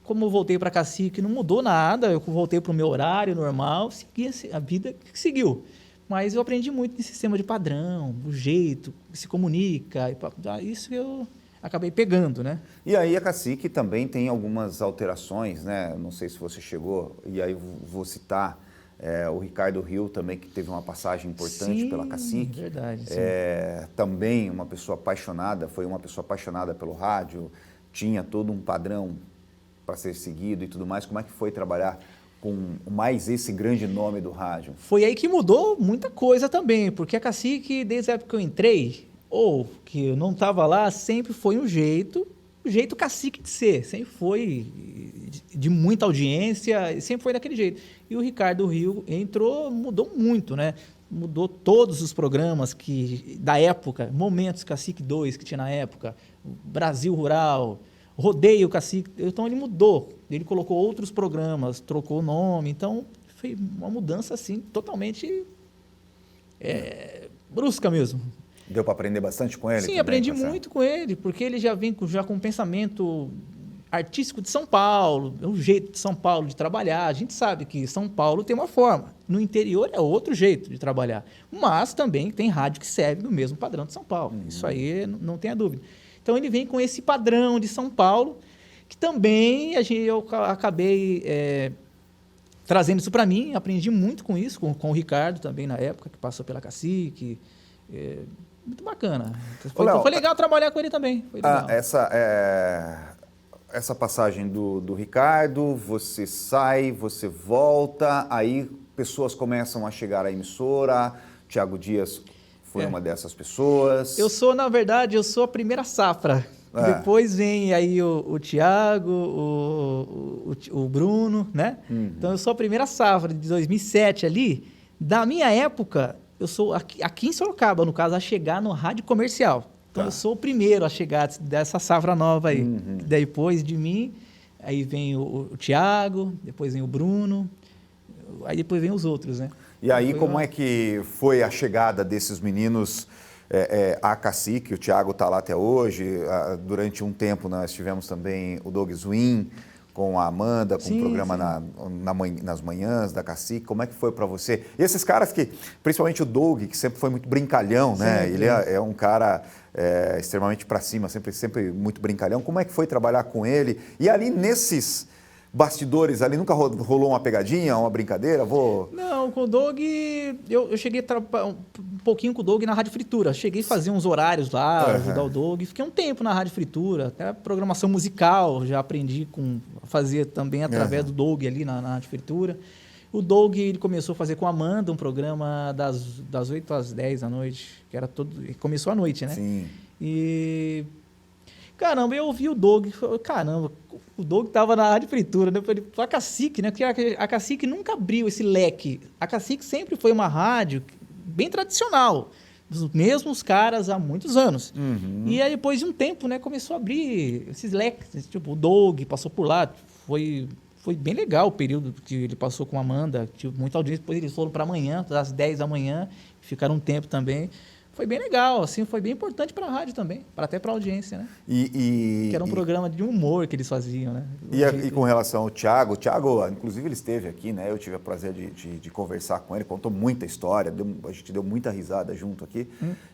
como eu voltei para Cacique, não mudou nada, eu voltei para o meu horário normal, segui a vida que seguiu. Mas eu aprendi muito nesse sistema de padrão, o jeito que se comunica, isso que eu acabei pegando, né? E aí a Cacique também tem algumas alterações, né? Não sei se você chegou, e aí vou citar o Ricardo Rill também, que teve uma passagem importante Sim, pela Cacique. Verdade, sim. Também uma pessoa apaixonada, foi uma pessoa apaixonada pelo rádio, tinha todo um padrão para ser seguido e tudo mais. Como é que foi trabalhar com mais esse grande nome do rádio? Foi aí que mudou muita coisa também, porque a Cacique, desde a época que eu entrei, ou que eu não estava lá, sempre foi o jeito Cacique de ser, sempre foi de muita audiência, sempre foi daquele jeito. E o Ricardo Rill entrou, mudou muito, né? Mudou todos os programas da época, Momentos Cacique 2 que tinha na época, Brasil Rural, Rodeio Cacique, então ele mudou, ele colocou outros programas, trocou o nome, então foi uma mudança assim totalmente brusca mesmo. Deu para aprender bastante com ele? Sim, também, aprendi muito com ele, porque ele já vem com um pensamento artístico de São Paulo, é um jeito de São Paulo de trabalhar. A gente sabe que São Paulo tem uma forma, no interior é outro jeito de trabalhar, mas também tem rádio que serve do mesmo padrão de São Paulo, isso aí não tenha dúvida. Então ele vem com esse padrão de São Paulo, que também eu acabei trazendo isso para mim, aprendi muito com isso, com o Ricardo também na época, que passou pela Cacique, muito bacana. Foi legal trabalhar com ele também. Foi legal. Essa passagem do Ricardo, você sai, você volta, aí pessoas começam a chegar à emissora, Thiago Dias foi uma dessas pessoas. Na verdade, eu sou a primeira safra. Depois vem aí o Thiago, o Bruno, né? Então eu sou a primeira safra de 2007 ali. Da minha época, eu sou aqui em Sorocaba, no caso, a chegar no rádio comercial. Então eu sou o primeiro a chegar dessa safra nova aí. Depois de mim, aí vem o Thiago, depois vem o Bruno, aí depois vem os outros, né? E aí como é que foi a chegada desses meninos à Cacique? O Thiago está lá até hoje. Durante um tempo nós tivemos também o Doug Zwin com a Amanda, com o programa nas manhãs da Cacique. Como é que foi para você? E esses caras que, principalmente o Doug, que sempre foi muito brincalhão, né? Ele é um cara extremamente para cima, sempre muito brincalhão. Como é que foi trabalhar com ele? E ali nesses bastidores, ali nunca rolou uma pegadinha, uma brincadeira? Não, com o Doug, eu cheguei a trabalhar um pouquinho com o Doug na Rádio Fritura. Cheguei a fazer uns horários lá, ajudar o Doug. Fiquei um tempo na Rádio Fritura, até programação musical, já aprendi a fazer também através do Doug ali na Rádio Fritura. O Doug ele começou a fazer com a Amanda um programa das 8 às 10 da noite, que era começou à noite, né? Sim. E caramba, eu ouvi o Doug, caramba, o Doug estava na Rádio Fritura, né? A Cacique, né? Porque a Cacique nunca abriu esse leque. A Cacique sempre foi uma rádio bem tradicional, dos mesmos caras há muitos anos. E aí, depois de um tempo, né, começou a abrir esses leques. Tipo, o Doug passou por lá, foi bem legal o período que ele passou com a Amanda, tive muita audiência. Depois eles foram para amanhã, às 10 da manhã, ficaram um tempo também. Foi bem legal, assim, foi bem importante para a rádio também, até para a audiência, né? Que era um programa de humor que eles faziam, né? E com relação ao Thiago, inclusive ele esteve aqui, né? Eu tive o prazer de conversar com ele, contou muita história, a gente deu muita risada junto aqui.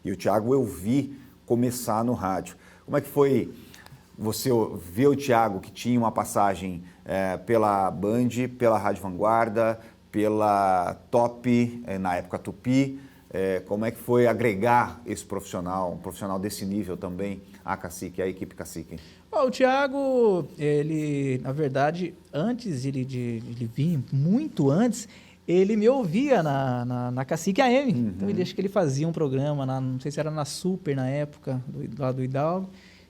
E o Thiago eu vi começar no rádio. Como é que foi você ver o Thiago, que tinha uma passagem pela Band, pela Rádio Vanguarda, pela Top, na época Tupi, como é que foi agregar esse profissional, um profissional desse nível também, à Cacique, à equipe Cacique? O Thiago, ele, na verdade, antes de ele vir, muito antes, ele me ouvia na Cacique AM. Então, acho que ele fazia um programa, não sei se era na Super na época, lá do Hidalgo.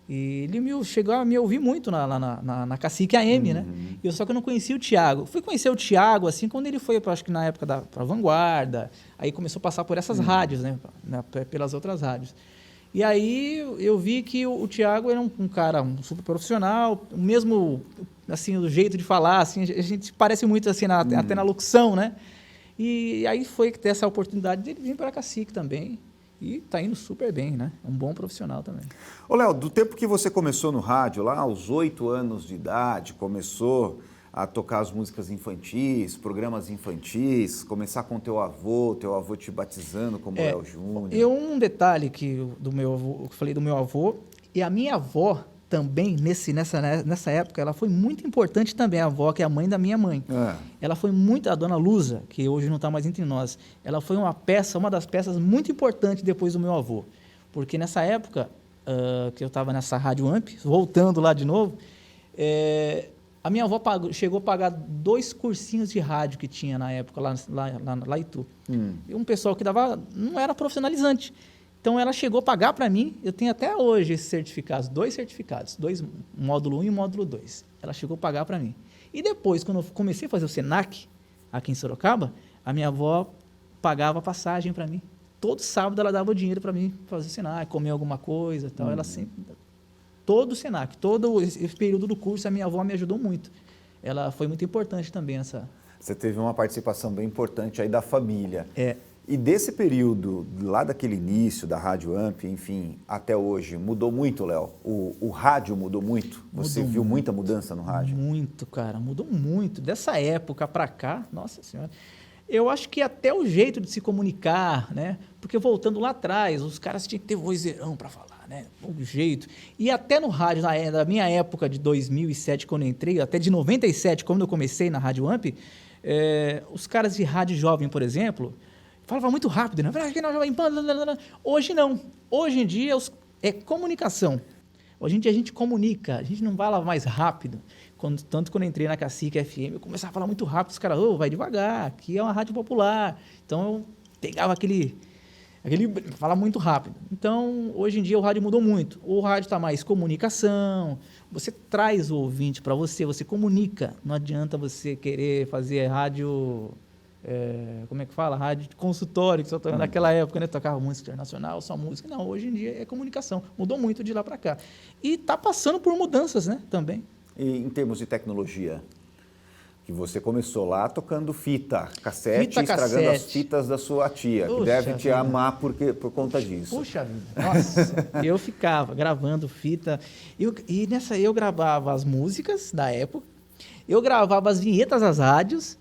E ele chegou a me ouvir muito na Cacique AM, né? Só que eu não conhecia o Thiago. Fui conhecer o Thiago, assim, quando ele foi, acho que na época pra Vanguarda. Aí começou a passar por essas rádios, né? Pelas outras rádios. E aí eu vi que o Thiago era um cara super profissional, mesmo, assim, o jeito de falar, assim, a gente parece muito, assim, até na locução, né? E aí foi ter essa oportunidade de ele vir para a Cacique também. E está indo super bem, né? Um bom profissional também. Ô, Léo, do tempo que você começou no rádio, lá aos 8 anos de idade, começou a tocar as músicas infantis, programas infantis, começar com teu avô te batizando como Léo Júnior? Um detalhe do meu avô, que eu falei do meu avô, e a minha avó também, nessa época, ela foi muito importante também, a avó, que é a mãe da minha mãe. Ela foi muito, a dona Lusa, que hoje não está mais entre nós, ela foi uma das peças muito importantes depois do meu avô. Porque nessa época, que eu estava nessa Rádio AMP, voltando lá de novo, a minha avó chegou a pagar 2 cursinhos de rádio que tinha na época, lá em Itu. E um pessoal que não era profissionalizante. Então, ela chegou a pagar para mim, eu tenho até hoje esses certificados, 2 certificados, módulo 1 e módulo 2. Ela chegou a pagar para mim. E depois, quando eu comecei a fazer o SENAC, aqui em Sorocaba, a minha avó pagava passagem para mim. Todo sábado ela dava o dinheiro para mim fazer o SENAC, comer alguma coisa e tal. Ela sempre... Todo o SENAC, todo esse período do curso, a minha avó me ajudou muito. Ela foi muito importante também nessa... Você teve uma participação bem importante aí da família. E desse período, lá daquele início da Rádio AMP, enfim, até hoje, mudou muito, Léo? O rádio mudou muito? Você viu muita mudança no rádio? Muito, cara, mudou muito. Dessa época para cá, nossa senhora... Eu acho que até o jeito de se comunicar, né? Porque voltando lá atrás, os caras tinham que ter vozeirão para falar, né? O jeito. E até no rádio, na minha época de 2007, quando eu entrei, até de 97, quando eu comecei na Rádio AMP, os caras de rádio jovem, por exemplo, falavam muito rápido, né? Hoje não. Hoje em dia é comunicação. Hoje em dia a gente comunica, a gente não vai lá mais rápido. Tanto quando eu entrei na Cacique FM, eu começava a falar muito rápido, os caras, vai devagar, aqui é uma rádio popular. Então, eu pegava falar muito rápido. Então, hoje em dia, o rádio mudou muito. O rádio está mais comunicação, você traz o ouvinte para você comunica. Não adianta você querer fazer rádio, como é que fala? Rádio de consultório, que naquela época, né, tocava música internacional, só música. Não, hoje em dia é comunicação. Mudou muito de lá para cá. E está passando por mudanças, né, também. E em termos de tecnologia, que você começou lá tocando fita cassete, estragando as fitas da sua tia, que deve te amar por conta disso. Puxa vida, nossa, eu ficava gravando fita, e nessa eu gravava as músicas da época, eu gravava as vinhetas das rádios,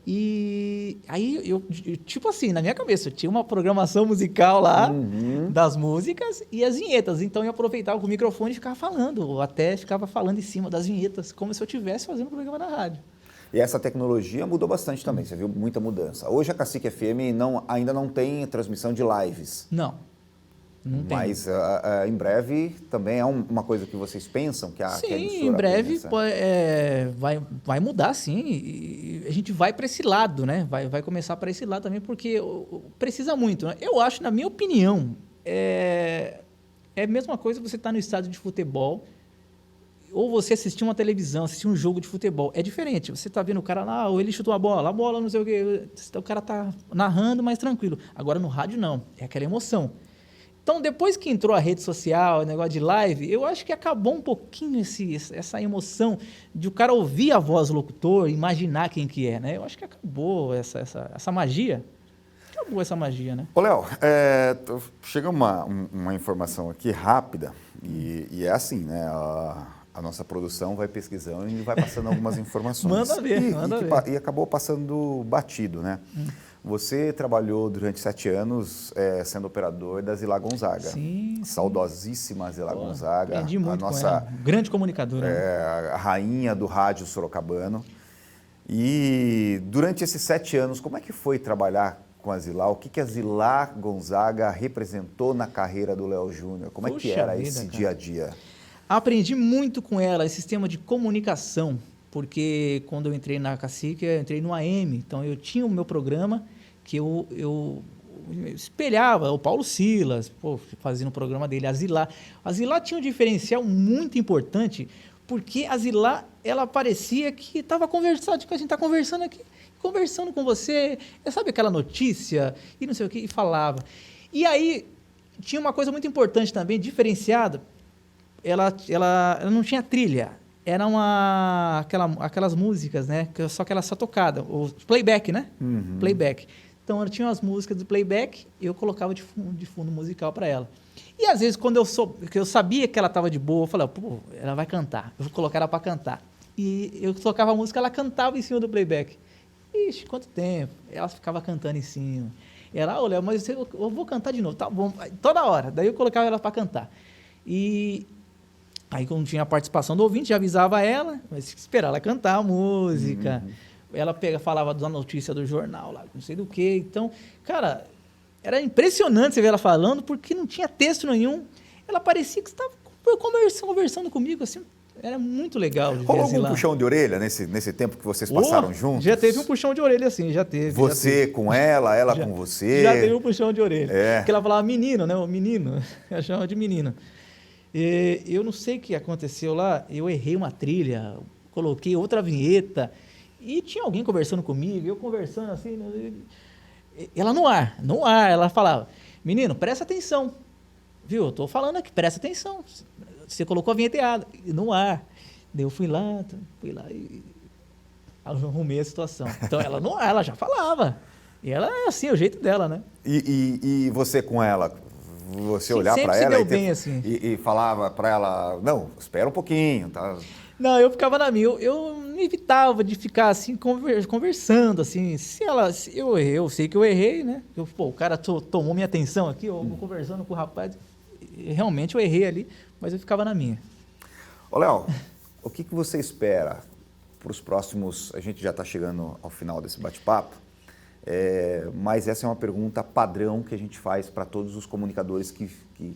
e aí eu, tipo assim, na minha cabeça, eu tinha uma programação musical lá, das músicas e as vinhetas. Então eu aproveitava com o microfone e ficava falando, ou até ficava falando em cima das vinhetas, como se eu estivesse fazendo um programa na rádio. E essa tecnologia mudou bastante também, você viu muita mudança. Hoje a Cacique FM ainda não tem transmissão de lives. Não tem. Mas em breve também é uma coisa que vocês pensam que sim, que a emissora em breve pensa. vai mudar, sim. E a gente vai para esse lado, né? Vai começar para esse lado também, porque precisa muito, né? Eu acho, na minha opinião, é a mesma coisa que você estar no estádio de futebol ou você assistir uma televisão, assistir um jogo de futebol. É diferente. Você está vendo o cara lá, ou ele chutou a bola não sei o quê. O cara está narrando mais tranquilo. Agora, no rádio, não. É aquela emoção. Então, depois que entrou a rede social, o negócio de live, eu acho que acabou um pouquinho essa emoção de o cara ouvir a voz do locutor, imaginar quem que é, né? Eu acho que acabou essa magia. Acabou essa magia, né? Ô, Léo, chega uma informação aqui rápida, e é assim, né? A nossa produção vai pesquisando e vai passando algumas informações. Manda ver. E acabou passando batido, né? Você trabalhou durante 7 anos sendo operador da Zilá Gonzaga. Sim. Saudosíssima Zilá Gonzaga. Aprendi muito com ela. Grande comunicadora. A rainha do rádio sorocabano. E durante esses 7 anos, como é que foi trabalhar com a Zilá? O que a Zilá Gonzaga representou na carreira do Léo Júnior? Como é que era esse dia a dia? Aprendi muito com ela, esse sistema de comunicação, porque quando eu entrei na Cacique, eu entrei no AM, então eu tinha o meu programa que eu espelhava o Paulo Silas, fazendo o programa dele, a Zilá. A Zilá tinha um diferencial muito importante, porque a Zilá, ela parecia que estava conversando, que a gente está conversando aqui, conversando com você, sabe aquela notícia, e não sei o que, e falava. E aí, tinha uma coisa muito importante também, diferenciada, ela não tinha trilha, era aquelas músicas, né, só que ela só tocada, o playback, né? Playback. Então, ela tinha umas músicas de playback, eu colocava de fundo musical para ela. E às vezes, quando eu sabia que ela estava de boa, eu falava, ela vai cantar, eu vou colocar ela para cantar. E eu tocava a música, ela cantava em cima do playback. Ixi, quanto tempo. Ela ficava cantando em cima. Ela, ô Léo, mas eu vou cantar de novo. Tá bom, toda hora. Daí eu colocava ela para cantar. E aí, quando tinha a participação do ouvinte, já avisava ela, mas tinha que esperar ela cantar a música. Ela falava da notícia do jornal lá, não sei do que. Então, cara, era impressionante você ver ela falando, porque não tinha texto nenhum. Ela parecia que estava conversando comigo, assim. Era muito legal de ver Rolou assim algum lá. puxão de orelha nesse tempo que vocês passaram juntos? Já teve um puxão de orelha, assim, já teve. Você com ela já, com você? Já teve um puxão de orelha. É. Porque ela falava menino, né? O menino. Ela chamava de menino. E eu não sei o que aconteceu lá, eu errei uma trilha, coloquei outra vinheta, e tinha alguém conversando comigo, eu conversando assim, ela no ar, ela falava, menino, presta atenção, viu? Eu tô falando aqui, presta atenção, você colocou a vinheta errada, no ar. Daí eu fui lá e arrumei a situação. Então ela no ar, ela já falava, e ela é assim, o jeito dela, né? E você com ela? Você olhar para ela e falava para ela, não, espera um pouquinho, tá? Não, eu ficava na minha, eu evitava de ficar assim, conversando, assim, eu sei que eu errei, né? O cara tomou minha atenção aqui, eu conversando com o rapaz, realmente eu errei ali, mas eu ficava na minha. Ô Léo, o que você espera para os próximos, a gente já está chegando ao final desse bate-papo, mas essa é uma pergunta padrão que a gente faz para todos os comunicadores que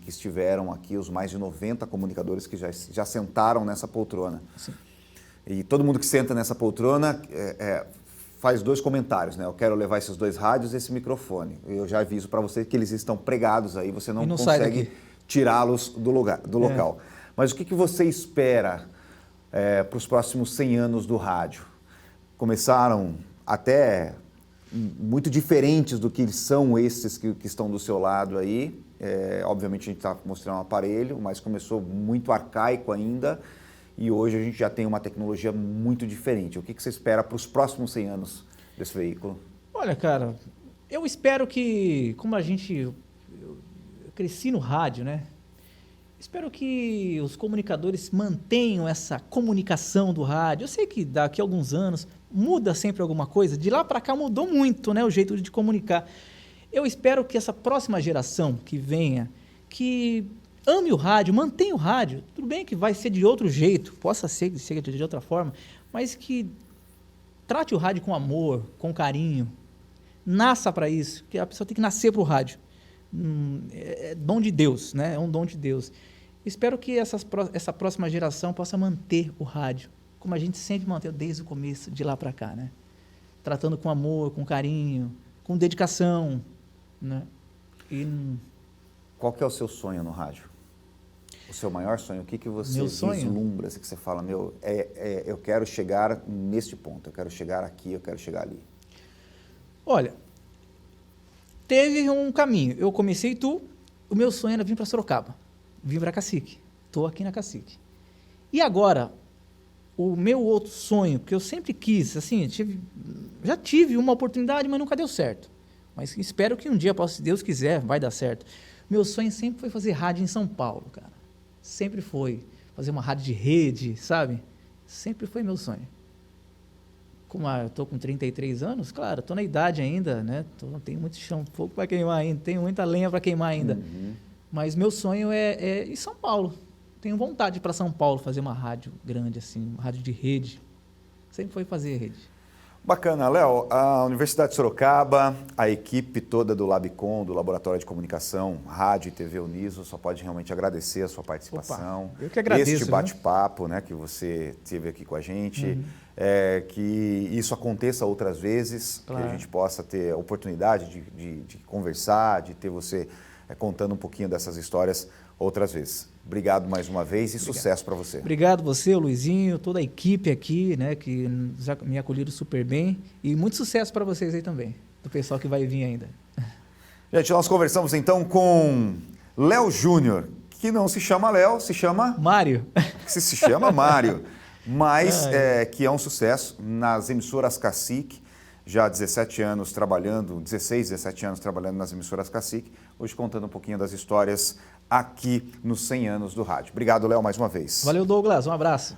estiveram aqui, os mais de 90 comunicadores que já sentaram nessa poltrona. Sim. E todo mundo que senta nessa poltrona faz 2 comentários, né? Eu quero levar esses 2 rádios e esse microfone. Eu já aviso para você que eles estão pregados aí, você não consegue tirá-los do local. Mas o que você espera para os próximos 100 anos do rádio? Começaram até muito diferentes do que são esses que estão do seu lado aí. Obviamente a gente está mostrando um aparelho, mas começou muito arcaico ainda e hoje a gente já tem uma tecnologia muito diferente. O que você espera para os próximos 100 anos desse veículo? Olha, cara, eu espero que, como eu cresci no rádio, né? Espero que os comunicadores mantenham essa comunicação do rádio. Eu sei que daqui a alguns anos muda sempre alguma coisa. De lá para cá mudou muito, né, o jeito de comunicar. Eu espero que essa próxima geração que venha, que ame o rádio, mantenha o rádio. Tudo bem que vai ser de outro jeito, possa ser que seja de outra forma, mas que trate o rádio com amor, com carinho. Nasça para isso, porque a pessoa tem que nascer para o rádio. É dom de Deus, né? É um dom de Deus. Espero que essa próxima geração possa manter o rádio, como a gente sempre manteve desde o começo, de lá para cá, né? Tratando com amor, com carinho, com dedicação, né? Qual que é o seu sonho no rádio? O seu maior sonho? O que você vislumbra, que você fala, eu quero chegar neste ponto, eu quero chegar aqui, eu quero chegar ali? Olha, teve um caminho. Eu comecei em Itu, o meu sonho era vir para Sorocaba, vir para Cacique. Estou aqui na Cacique. E agora, o meu outro sonho, que eu sempre quis, assim, já tive uma oportunidade, mas nunca deu certo. Mas espero que um dia, se Deus quiser, vai dar certo. Meu sonho sempre foi fazer rádio em São Paulo, cara. Sempre foi. Fazer uma rádio de rede, sabe? Sempre foi meu sonho. Como eu estou com 33 anos, claro, estou na idade ainda, né? Tenho muito chão, fogo para queimar ainda, tenho muita lenha para queimar ainda. Uhum. Mas meu sonho é em São Paulo. Tenho vontade de ir para São Paulo fazer uma rádio grande, assim, uma rádio de rede. Sempre foi fazer rede. Bacana, Léo. A Universidade de Sorocaba, a equipe toda do Labicom, do Laboratório de Comunicação, Rádio e TV Uniso, só pode realmente agradecer a sua participação. Opa, eu que agradeço. Este bate-papo, né, que você teve aqui com a gente. Uhum. Que isso aconteça outras vezes, claro. Que a gente possa ter a oportunidade de conversar, de ter você contando um pouquinho dessas histórias outras vezes. Obrigado mais uma vez e sucesso para você. Obrigado você, Luizinho, toda a equipe aqui, né, que me acolheram super bem. E muito sucesso para vocês aí também, do pessoal que vai vir ainda. Gente, nós conversamos então com Léo Júnior, que não se chama Léo, se chama... Mário. Se chama Mário, mas que é um sucesso nas emissoras Cacique. Já há 17 anos trabalhando, 16, 17 anos trabalhando nas emissoras Cacique, hoje contando um pouquinho das histórias aqui nos 100 anos do rádio. Obrigado, Léo, mais uma vez. Valeu, Douglas. Um abraço.